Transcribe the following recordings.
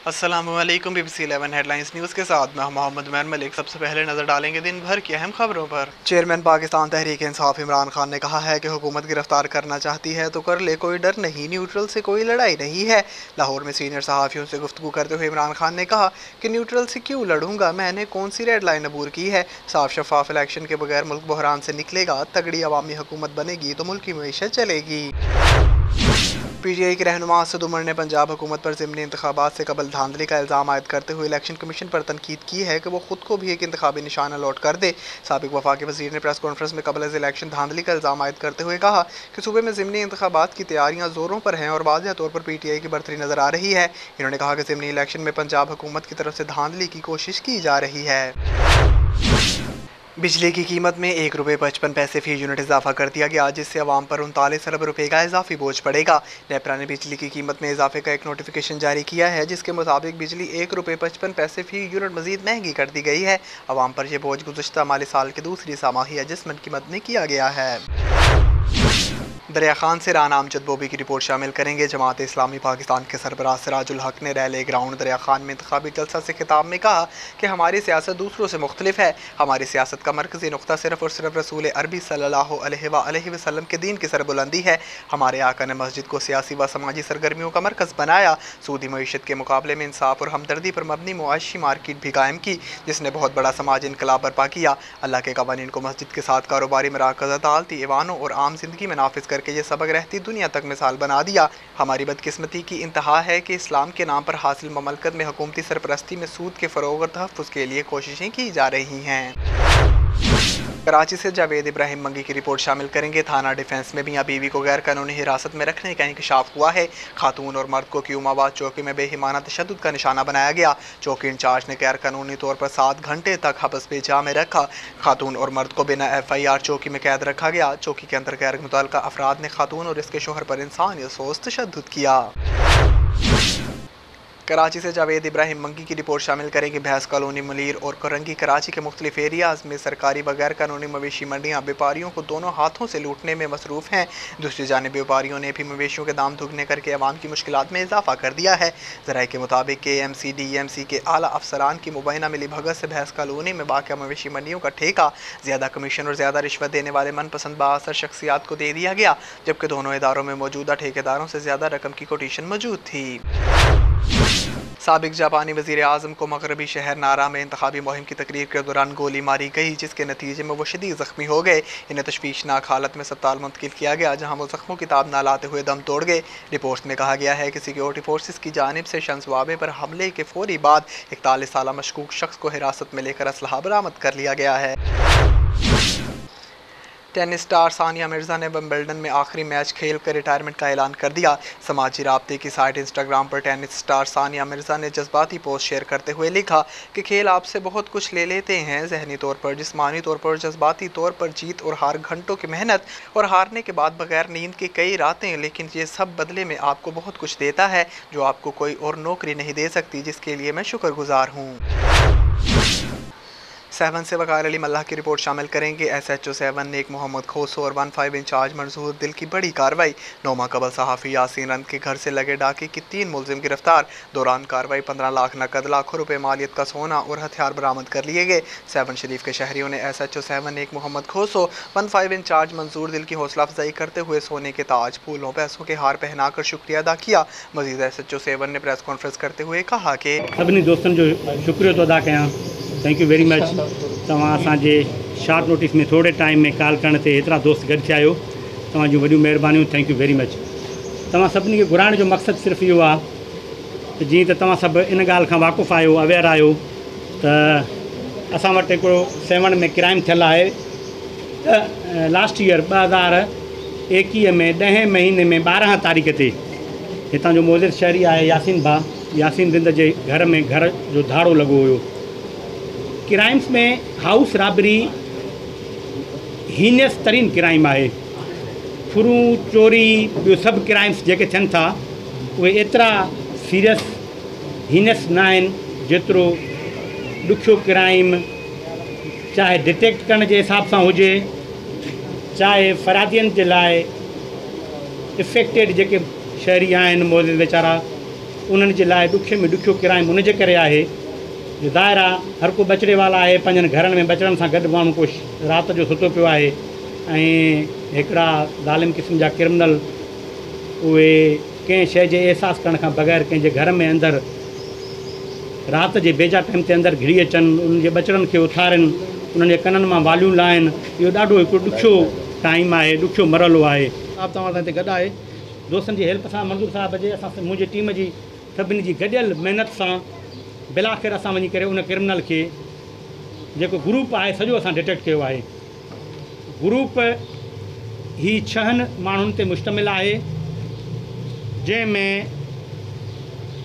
अस्सलामुअलैकुम BBC 11 headlines news के साथ मैं मोहम्मद उमैर मलिक। सबसे पहले नजर डालेंगे दिन भर की अहम खबरों पर। चेयरमैन पाकिस्तान तहरीक इंसाफ इमरान खान ने कहा है कि हुकूमत गिरफ्तार करना चाहती है तो कर ले, कोई डर नहीं, न्यूट्रल से कोई लड़ाई नहीं है। लाहौर में सीनियर सहाफ़ियों से गुफ्तगू करते हुए इमरान खान ने कहा कि न्यूट्रल से क्यों लड़ूंगा, मैंने कौन सी रेड लाइन अबूर की है। साफ शफाफ इलेक्शन के बगैर मुल्क बहरान से निकलेगा, तगड़ी अवामी हुकूमत बनेगी तो मुल्क की मईशत चलेगी। PTI के रहनुमा असद उमर ने पंजाब हुकूमत पर ज़िमनी इंतखाबात से कबल धांधली का इल्ज़ाम आयद करते हुए इलेक्शन कमीशन पर तनकीद की है कि वो खुद को भी एक इंतखाबी निशाना लौट कर दे। साबिक वफाकी वज़ीर ने प्रेस कॉन्फ्रेंस में कबल इलेक्शन धांधली का इल्ज़ाम आयद करते हुए कहा कि सूबे में ज़िमनी इंतखाबात की तैयारियां ज़ोरों पर हैं और वाज़ेह तौर पर PTI की बढ़तरी नज़र आ रही है। इन्होंने कहा कि ज़िमनी इलेक्शन में पंजाब हुकूमत की तरफ से धांधली की कोशिश की जा रही है। बिजली की कीमत में ₹1.55 फी यूनिट इजाफा कर दिया गया, जिससे अवाम पर 39 अरब रुपए का इजाफी बोझ पड़ेगा। नेपरा ने बिजली की कीमत में इजाफे का एक नोटिफिकेशन जारी किया है, जिसके मुताबिक बिजली ₹1.55 फी यूनिट मजीद महंगी कर दी गई है। अवाम पर यह बोझ गुज़श्ता माली साल की दूसरी छमाही एडजस्टमेंट की मद में किया गया है। दरिया खान से राना अमजद बोबी की रिपोर्ट शामिल करेंगे। जमात इस्लामी पाकिस्तान के सरबराह सिराजुल हक ने रैले ग्राउंड दरिया खान में इंतखाबी जलसा से खिताब में कहा कि हमारी सियासत दूसरों से मुख्तलिफ है। हमारी सियासत का मरकज़ी नुक्ता सिर्फ और सिर्फ रसूल अरबी सल्लल्लाहु अलैहि वसल्लम के दीन की सरबुलंदी है। हमारे आका ने मस्जिद को सियासी व समाजी सरगर्मियों का मरकज़ बनाया। सूदी मईशत के मुकाबले में इंसाफ और हमदर्दी पर मबनी मुआशी मार्केट भी कायम की, जिसने बहुत बड़ा समाजी इनकलाब बर्पा किया। अल्लाह के कवानीन को मस्जिद के साथ कारोबारी मराकज़, अदालती ईवानों और आम जिंदगी में नाफिज करके ये सबक रहती दुनिया तक मिसाल बना दिया। हमारी बदकिस्मती की इंतहा है कि इस्लाम के नाम पर हासिल ममलकत में हुकूमती सरपरस्ती में सूद के फ़रोग़ और तहफ़्फ़ुज़ के लिए कोशिशें की जा रही हैं। कराची से जावेद इब्राहिम मंगी की रिपोर्ट शामिल करेंगे। थाना डिफेंस में मियां बीवी को गैर कानूनी हिरासत में रखने का इंकशाफ हुआ है। खातून और मर्द को क्यूमाबाद चौकी में बेहिमाना तशद्दुद का निशाना बनाया गया। चौकी इंचार्ज ने गैर कानूनी तौर पर 7 घंटे तक हबस बेजा में रखा। खातून और मर्द को बिना FIR चौकी में कैद रखा गया। चौकी के अंदर गैर मुतल्लिका अफराद ने खातून और इसके शोहर पर इंसानियत सोस तशद्दुद किया। कराची से जावेद इब्राहिम मंगी की रिपोर्ट शामिल करेंगे। भैंस कॉलोनी, मुलीर और करंगी कराची के मुख्तलिफ एरियाज़ में सरकारी व गैर कानूनी मवेशी मंडियाँ व्यापारियों को दोनों हाथों से लूटने में मसरूफ़ हैं। दूसरी जानिब व्यापारियों ने भी मवेशियों के दाम दुगने करके अवाम की मुश्किलात में इजाफा कर दिया है। ज़राए के मुताबिक KMC DMC के आला अफसरान की मुबैना मिली भगत से भैंस कॉलोनी में वाक़या मवेशी मंडियों का ठेका ज़्यादा कमीशन और ज़्यादा रिश्वत देने वाले मनपसंद बाअसर शख्सियात को दे दिया गया, जबकि दोनों इदारों में मौजूदा ठेकेदारों से ज़्यादा रकम की कोटेशन मौजूद थी। साबिक जापानी वज़ीर आज़म को मगरबी शहर नारा में इंतखाबी मुहिम की तकरीर के दौरान गोली मारी गई, जिसके नतीजे में वो शदीद ज़ख्मी हो गए। इन्हें तशवीशनाक हालत में अस्पताल मुंतकिल किया गया, जहाँ वो ज़ख्मों की ताब न लाते हुए दम तोड़ गए। रिपोर्ट्स में कहा गया है कि सिक्योरिटी फोर्सेस की जानिब से शंसवाबे पर हमले के फौरी बाद 41 साला मशकूक शख्स को हिरासत में लेकर असलहा बरामद कर लिया गया है। टेनिस स्टार सानिया मिर्ज़ा ने विंबलडन में आखिरी मैच खेल कर रिटायरमेंट का ऐलान कर दिया। समाजी राब्ते की साइट इंस्टाग्राम पर टेनिस स्टार सानिया मिर्ज़ा ने जज्बाती पोस्ट शेयर करते हुए लिखा कि खेल आपसे बहुत कुछ ले लेते हैं, जहनी तौर पर, जिस्मानी तौर पर, जज्बाती तौर पर, जीत और हार, घंटों की मेहनत और हारने के बाद बगैर नींद की कई रातें, लेकिन ये सब बदले में आपको बहुत कुछ देता है जो आपको कोई और नौकरी नहीं दे सकती, जिसके लिए मैं शुक्रगुजार हूँ। 7 से वकार अली मल्लाह की रिपोर्ट शामिल करेंगे। SHO 7 नेक मोहम्मद खोसो और 15 इंचार्ज मंजूर दिल की बड़ी कार्रवाई। 9 माह कबल सहाफ़ी यासीन रंद के घर से लगे डाके की 3 मुलजिम गिरफ्तार। दौरान कार्रवाई 15 लाख नकद, लाखों रुपए मालियत का सोना और हथियार बरामद कर लिए गए। 7 शरीफ के शहरियों ने SHO 7 नेक मोहम्मद खोसो, 15 इंचार्ज मंजूर दिल की हौसला अफजाई करते हुए सोने के ताज, फूलों, पैसों के हार पहनाकर शुक्रिया अदा किया। मजीद SHO 7 ने प्रेस कॉन्फ्रेंस करते हुए कहा कि सभी दोस्तों जो शुक्रिया तो अदा कयां, थैंक यू वेरी मच। तव्हां असांजे शॉर्ट नोटिस में थोड़े टाइम में कॉल करण ते एतिरा दोस्त गॾु थिया आहियो, तव्हां जूं वॾियूं महिरबानियूं, थैंक यू वेरी मच। तव्हां सभिनी खे घुराइण जो मक़सदु सिर्फ़ु इहो आहे त जीअं त तव्हां सभु इन ॻाल्हि खां वाक़ुफ़ु आहियो, अवेयर आहियो त असां वटि हिकिड़ो 7 में क्राइम थियल आहे त लास्ट ईयर 2021 में 10 महीने में 12 तारीख़ ते हितां जो मोज़िद शहरी आहे यासीन भा, यासीन रिंद जे घर में घर जो धाड़ो लॻो हुयो। क्राइम्स में हाउस रॉबरी हीनियस तरीन क्राइम आहे। फुरू, चोरी, ॿियो सभु क्राइम्स जेके थियनि था उहे एतिरा सीरियस हीनियस न आहिनि जेतिरो ॾुखियो क्राइम, चाहे डिटेक्ट करण जे हिसाब सां हुजे, चाहे फ़रादियनि जे लाइ इफेक्टेड जेके शहरी आहिनि मोदित वीचारा, उन्हनि जे लाइ ॾुखे में ॾुखियो क्राइम उनजे करे आहे जो ज़ाहिर आहे हर को बचिड़े वाला आहे, पंहिंजनि घरनि में बचिड़नि सां गॾु माण्हू कुझु राति जो सुतो पियो आहे ऐं हिकिड़ा ज़ालिम क़िस्म जा क्रिमिनल उहे कंहिं शइ जे अहसासु करण खां बग़ैर कंहिंजे घर में अंदरि राति जे बेजा टाइम ते अंदरि घिरी अचनि, उन्हनि जे बचिड़नि खे उथारनि, उन्हनि जे कननि मां वालियूं लाहिनि। इहो ॾाढो हिकिड़ो ॾुखियो टाइम आहे, ॾुखियो मरहलो आहे। आप तव्हां सां हिते गॾु आहे दोस्तनि जी हेल्प सां, मंज़ूर साहिब जे असां मुंहिंजी टीम जी सभिनी जी गॾियल महिनत सां बिलाख़िर असां वञी करे उन क्रिमिनल खे जेको ग्रुप आहे सॼो असां डिटेक्ट कयो आहे। ग्रुप ही 6 माण्हुनि ते मुश्तमिल आहे, जंहिंमें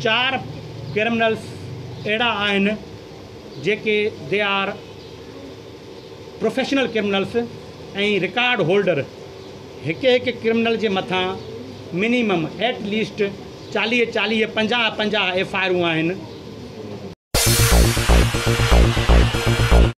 4 क्रिमिनल्स अहिड़ा आहिनि जेके दे आर प्रोफेशनल क्रिमिनल्स ऐं रिकॉर्ड होल्डर। हिकु क्रिमिनल जे मथां मिनिमम एटलीस्ट 40-50 FIR आहिनि